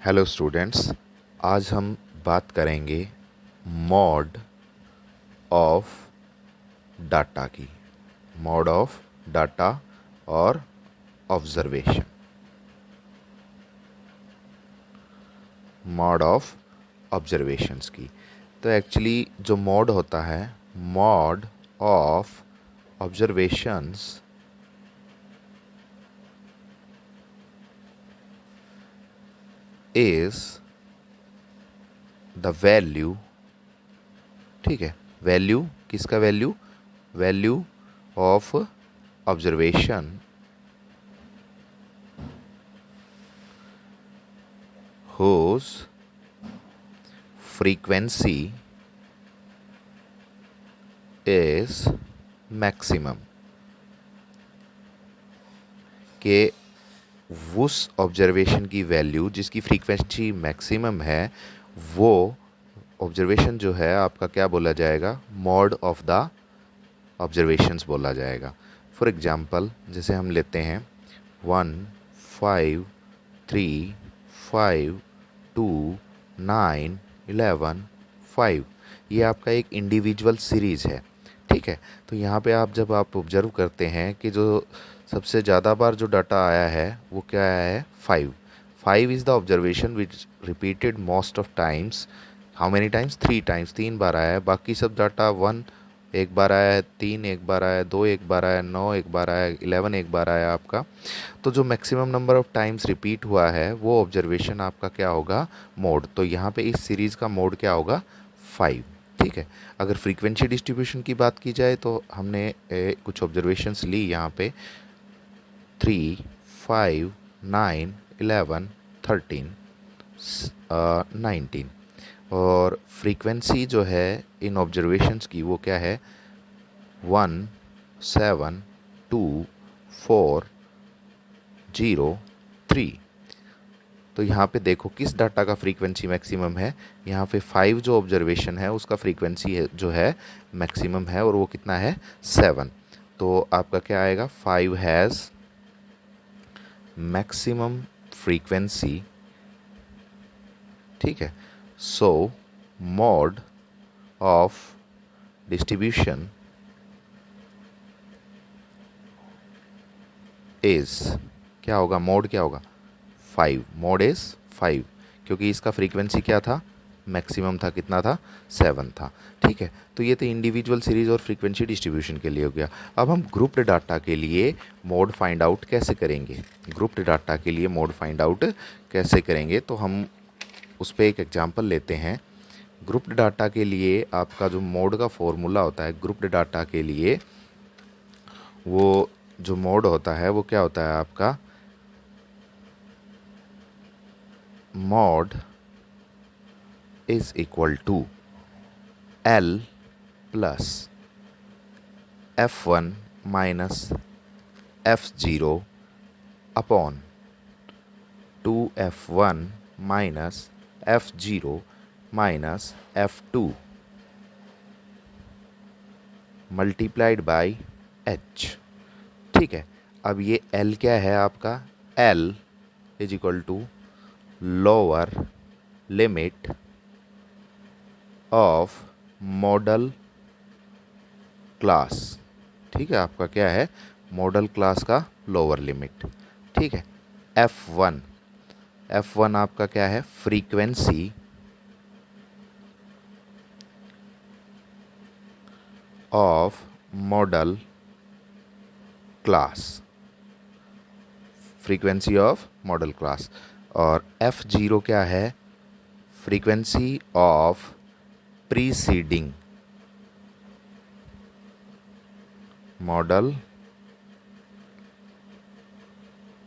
Hello students, आज हम बात करेंगे मॉड ऑफ डाटा की। मॉड ऑफ डाटा और ऑब्जर्वेशन। मॉड ऑफ ऑब्जर्वेशंस की। तो एक्चुअली जो मॉड होता है, mod of observations is the value. ठीक है, वैल्यू किसका value? Value of observation whose frequency is maximum। के उस ऑब्जर्वेशन की वैल्यू जिसकी फ्रीक्वेंसी मैक्सिमम है, वो ऑब्जर्वेशन जो है आपका क्या बोला जाएगा? मॉड ऑफ द ऑब्जर्वेशंस बोला जाएगा। फॉर एग्जांपल, जैसे हम लेते हैं 1, 5, 3, 5, 2, 9, 11, 5। ये आपका एक इंडिविजुअल सीरीज़ है। ठीक है, तो यहाँ पे आप जब आप ऑब्जर्व करते हैं कि जो सबसे ज़्यादा बार जो डाटा आया है वो क्या आया है? 5। 5 is the observation which repeated most of times. How many times? 3 times, 3 बार आया है। बाकी सब डाटा 1 एक बार आया है, 3 एक बार आया है, 2 एक बार आया है, 9 एक बार आया है, 11 एक बार आया आपका। तो जो maximum number of times repeat हुआ है वो ऑब्जर्वेशन आपका क्या होगा? मोड। तो यहाँ पे इस सीरीज़ का मोड क्या होगा? 5। ठीक है, अगर फ्रीक्वेंसी डिस्ट्रीब्यूशन की बात की जाए तो हमने कुछ ऑब्जर्वेशंस ली यहाँ पे 3, 5, 9, 11, 13, 19। और फ्रीक्वेंसी जो है इन ऑब्जर्वेशंस की वो क्या है? 1, 7, 2, 4, 0, 3। तो यहाँ पे देखो किस डाटा का फ्रीक्वेंसी मैक्सिमम है। यहाँ पे 5 जो ऑब्जर्वेशन है उसका फ्रीक्वेंसी है जो है मैक्सिमम है, और वो कितना है? 7। तो आपका क्या आएगा? 5 हैज़ मैक्सिमम फ्रीक्वेंसी। ठीक है, सो मॉड ऑफ डिस्ट्रीब्यूशन इज क्या होगा? मोड क्या होगा? 5। मोड इज 5, क्योंकि इसका फ्रीक्वेंसी क्या था? मैक्सिमम था। कितना था? 7 था। ठीक है, तो ये तो इंडिविजुअल सीरीज़ और फ्रीक्वेंसी डिस्ट्रीब्यूशन के लिए हो गया। अब हम ग्रुप्ड डाटा के लिए मोड फाइंड आउट कैसे करेंगे? ग्रुप्ड डाटा के लिए मोड फाइंड आउट कैसे करेंगे? तो हम उस पर एक एग्जांपल लेते हैं। ग्रुप्ड डाटा के लिए आपका जो मोड का फॉर्मूला होता है, ग्रुप्ड डाटा के लिए वो जो मोड होता है वो क्या होता है आपका? mod is equal to L plus F1 minus F0 upon 2F1 minus F0 minus F2 multiplied by H। ठीक है, अब ये L क्या है आपका? L is equal to lower limit of modal class. ठीक है, आपका क्या है? मॉडल क्लास का लोअर लिमिट। ठीक है, F1। F1 आपका क्या है? Frequency of modal class. Frequency of modal class. और F0 क्या है? Frequency of preceding modal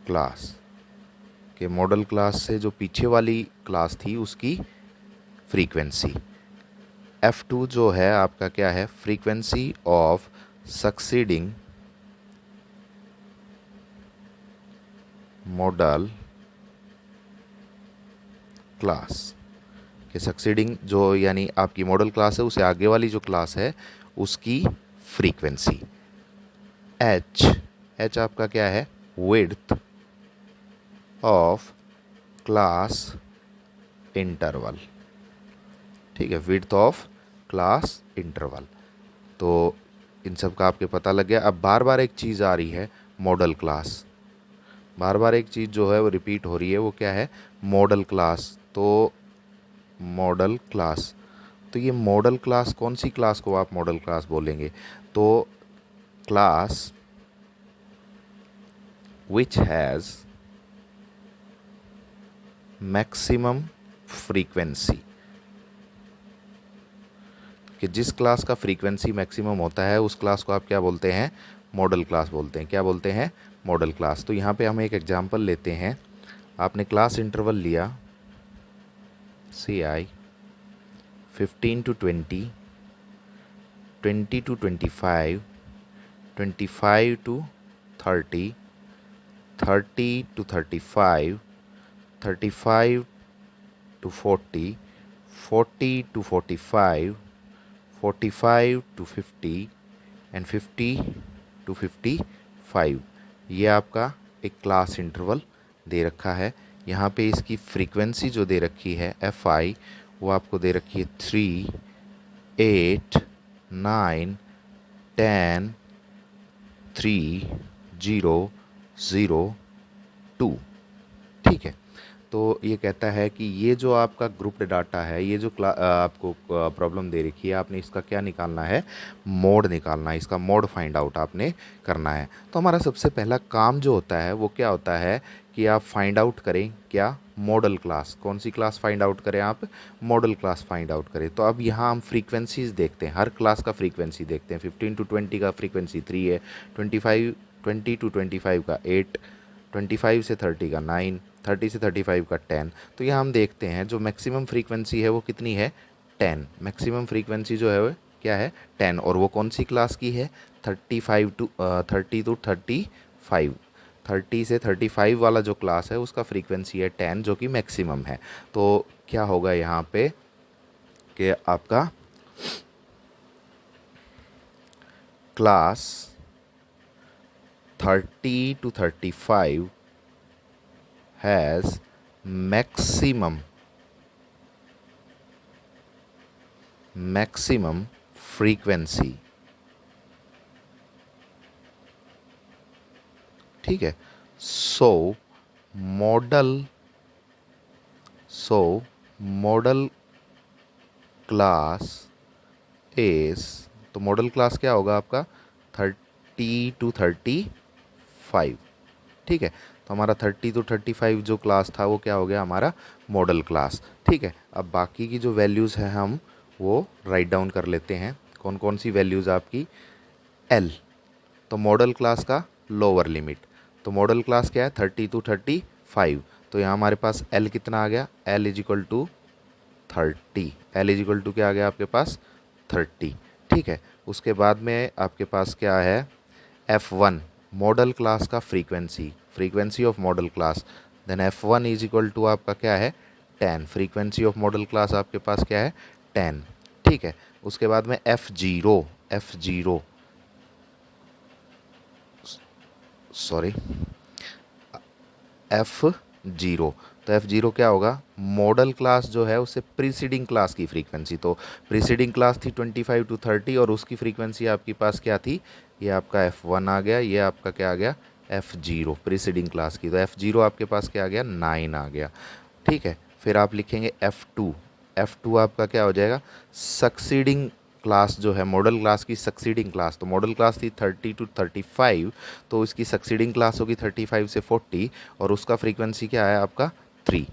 class. के मॉडल क्लास से जो पीछे वाली क्लास थी उसकी फ्रीक्वेंसी। F2 जो है आपका क्या है? Frequency of succeeding model class. के सक्सीडिंग जो यानी आपकी मॉडल क्लास है, उसे आगे वाली जो क्लास है उसकी फ्रीक्वेंसी। H आपका क्या है? Width of class interval. ठीक है, विड्थ ऑफ क्लास इंटरवल। तो इन सब का आपके पता लग गया। अब बार बार एक चीज़ आ रही है, मॉडल क्लास। बार बार एक चीज़ जो है वो रिपीट हो रही है, वो क्या है? Modal class. तो मॉडल क्लास, तो ये मॉडल क्लास, कौन सी क्लास को आप मॉडल क्लास बोलेंगे? तो class which has maximum frequency, कि जिस क्लास का फ्रीक्वेंसी मैक्सिमम होता है उस क्लास को आप क्या बोलते हैं? मॉडल क्लास बोलते हैं। क्या बोलते हैं? Model class. तो यहाँ पे हम एक एग्जांपल लेते हैं। आपने क्लास इंटरवल लिया CI 15 to 20, 20 to 25, 25 to 30, 30 to 35, 35 to 40, 40 to 45, 45 to 50 and 50 to 55। ये आपका एक क्लास इंटरवल दे रखा है। यहाँ पे इसकी फ्रीक्वेंसी जो दे रखी है FI, वो आपको दे रखी है 3, 8, 9, 10, 3, 0, 0, 2। ठीक है, तो ये कहता है कि ये जो आपका ग्रुप्ड डाटा है, ये जो आपको प्रॉब्लम दे रखी है, आपने इसका क्या निकालना है? मोड निकालना है। इसका मोड फाइंड आउट आपने करना है। तो हमारा सबसे पहला काम जो होता है वो क्या होता है कि आप फाइंड आउट करें क्या? Model class. कौन सी क्लास फाइंड आउट करें आप? मॉडल क्लास फाइंड आउट करें। तो अब यहाँ हम फ्रीक्वेंसीज देखते हैं, हर क्लास का फ्रीक्वेंसी देखते हैं। 15 to 20 का फ्रीक्वेंसी 3 है, 20 to 25 का 8, 25 से 30 का 9, 30 से 35 का 10। तो यहाँ हम देखते हैं जो मैक्सिमम फ्रीक्वेंसी है वो कितनी है? 10। मैक्सिमम फ्रीक्वेंसी जो है वो क्या है? 10। और वो कौन सी क्लास की है? 30 to 35। 30 से 35 वाला जो क्लास है उसका फ्रीक्वेंसी है 10, जो कि मैक्सिमम है। तो क्या होगा यहाँ पे कि आपका class 30 to 35 has maximum frequency। ठीक है, सो मॉडल क्लास इज, तो मॉडल क्लास क्या होगा आपका? 30 to 35। ठीक है, तो हमारा 30 to 35 जो क्लास था वो क्या हो गया? हमारा मॉडल क्लास। ठीक है, अब बाकी की जो वैल्यूज़ हैं हम वो राइट डाउन कर लेते हैं। कौन कौन सी वैल्यूज़ आपकी? L, तो मॉडल क्लास का लोअर लिमिट। तो मॉडल क्लास क्या है? 30 to 35। तो यहाँ हमारे पास L कितना आ गया? L is equal to 30। L is equal to क्या आ गया आपके पास? 30। ठीक है, उसके बाद में आपके पास क्या है? F1, मॉडल क्लास का frequency of modal class. Then F1 is equal to आपका क्या है? 10। फ्रीक्वेंसी ऑफ मॉडल क्लास आपके पास क्या है? 10। ठीक है, उसके बाद में F0, F0। तो F0 क्या होगा? मॉडल क्लास जो है उससे प्रीसीडिंग क्लास की फ्रीक्वेंसी। तो प्रीसीडिंग क्लास थी 25 to 30 और उसकी फ्रीक्वेंसी आपके पास क्या थी? ये आपका F1 आ गया, ये आपका क्या आ गया? F0, प्रीसीडिंग क्लास की। तो F0 आपके पास क्या आ गया? 9 आ गया। ठीक है, फिर आप लिखेंगे F2 आपका क्या हो जाएगा? सक्सीडिंग क्लास जो है, मॉडल क्लास की सक्सीडिंग क्लास। तो मॉडल क्लास थी 30 to 35, तो इसकी सक्सीडिंग क्लास होगी 35 से 40 और उसका फ्रीक्वेंसी क्या है आपका? 3।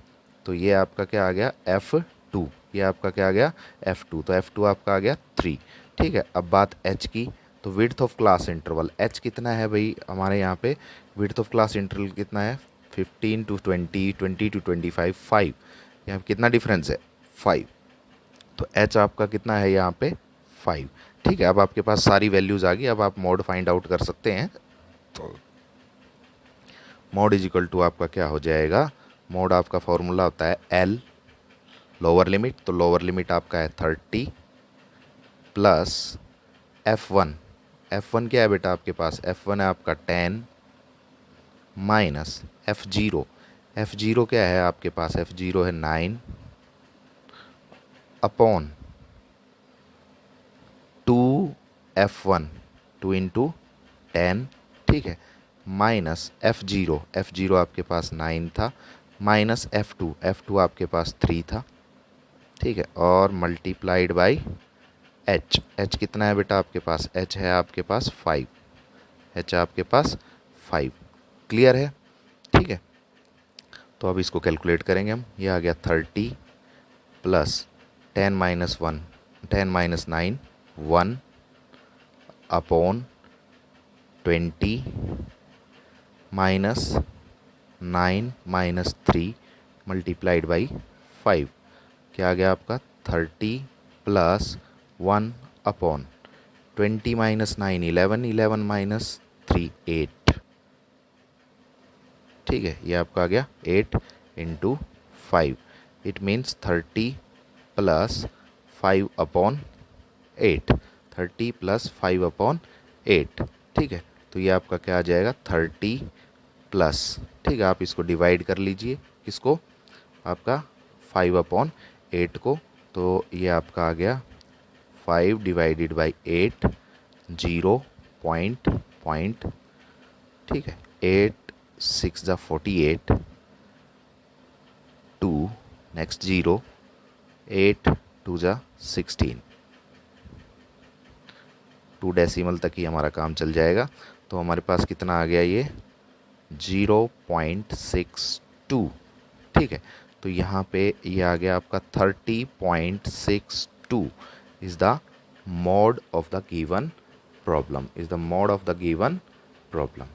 तो ये आपका क्या आ गया? F2। ये आपका क्या आ गया? F2। तो F2 आपका आ गया 3। ठीक है, अब बात H की। तो width of class interval H कितना है भाई हमारे यहाँ पे? विड्थ ऑफ क्लास इंटरवल कितना है? 15 to 20, 20 to 25, 5। यहाँ कितना डिफरेंस है? 5। तो H आपका कितना है यहाँ पे? 5। ठीक है, अब आपके पास सारी वैल्यूज़ आ गई। अब आप मोड फाइंड आउट कर सकते हैं। तो मोड इज इक्वल टू आपका क्या हो जाएगा? मोड आपका फॉर्मूला होता है L, लोअर लिमिट। तो लोअर लिमिट आपका है 30 प्लस F1 क्या है बेटा आपके पास? F1 है आपका 10 माइनस F0 क्या है आपके पास? F0 है 9 अपॉन 2f1, 2 इंटू 10, ठीक है, माइनस f0 आपके पास 9 था, माइनस f2 आपके पास 3 था, ठीक है, और मल्टीप्लाइड बाई h कितना है बेटा आपके पास, h है आपके पास 5, h आपके पास 5, क्लियर है, ठीक है। तो अब इसको कैलकुलेट करेंगे हम, ये आ गया 30 plus 10 minus 1, 10 minus 9, 1 upon 20 minus 9 minus 3 multiplied by 5, क्या आ गया आपका 30 प्लस 1 अपॉन 20 माइनस 9 11, 11 माइनस 3 8, ठीक है, ये आपका आ गया 8 into 5, it means 30 plus 5 upon 8, 30 plus 5 upon 8, ठीक है, तो ये आपका क्या आ जाएगा 30 प्लस, ठीक है, आप इसको डिवाइड कर लीजिए, किसको, आपका 5 अपॉन 8 को, तो ये आपका आ गया 5 डिवाइडेड बाई 8, 0 पॉइंट, ठीक है, 8 6 ज़ा 48, 2 नेक्स्ट 0, 8 2 ज़ा 16, 2 डेसिमल तक ही हमारा काम चल जाएगा, तो हमारे पास कितना आ गया ये 0.62, ठीक है, तो यहाँ पे ये आ गया आपका 30.62 is the mod of the given problem, is the mod of the given problem.